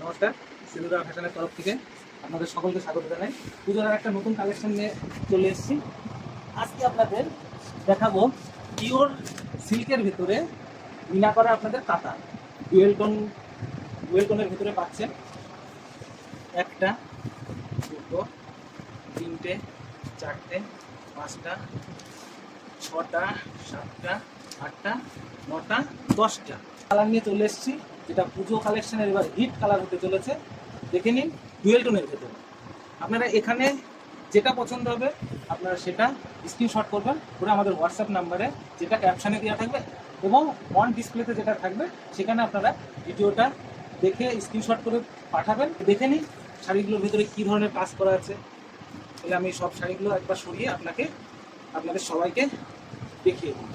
নমস্কার, সিধুদা ফ্যাশনের তরফ থেকে আপনাদের সকলকে স্বাগত জানাই। পুজোর একটা নতুন কালেকশন নিয়ে চলে এসেছি। আজকে আপনাদের দেখাবো পিওর সিল্কের ভিতরে মিনা করা আপনাদের কাঁথা। ডুয়েল টোনের ভিতরে পাচ্ছেন একটা, দুটো, তিনটে, চারটে, পাঁচটা, ছটা, সাতটা, আটটা, নটা, 10টা কালার নিয়ে চলে এসেছি, যেটা পুজো কালেকশনের এবার হিট কালার হতে চলেছে। দেখে নিন, ডুয়েল টোনের ভেতরে। আপনারা এখানে যেটা পছন্দ হবে আপনারা সেটা স্ক্রিনশট করবেন করে আমাদের হোয়াটসঅ্যাপ নাম্বারে, যেটা ক্যাপশনে দেওয়া থাকবে এবং অন ডিসপ্লেতে যেটা থাকবে, সেখানে আপনারা ভিডিওটা দেখে স্ক্রিনশট করে পাঠাবেন। দেখে নিন শাড়িগুলোর ভিতরে কী ধরনের কাজ করা আছে। তাহলে আমি সব শাড়িগুলো একবার সরিয়ে আপনাদের সবাইকে দেখিয়ে দিই।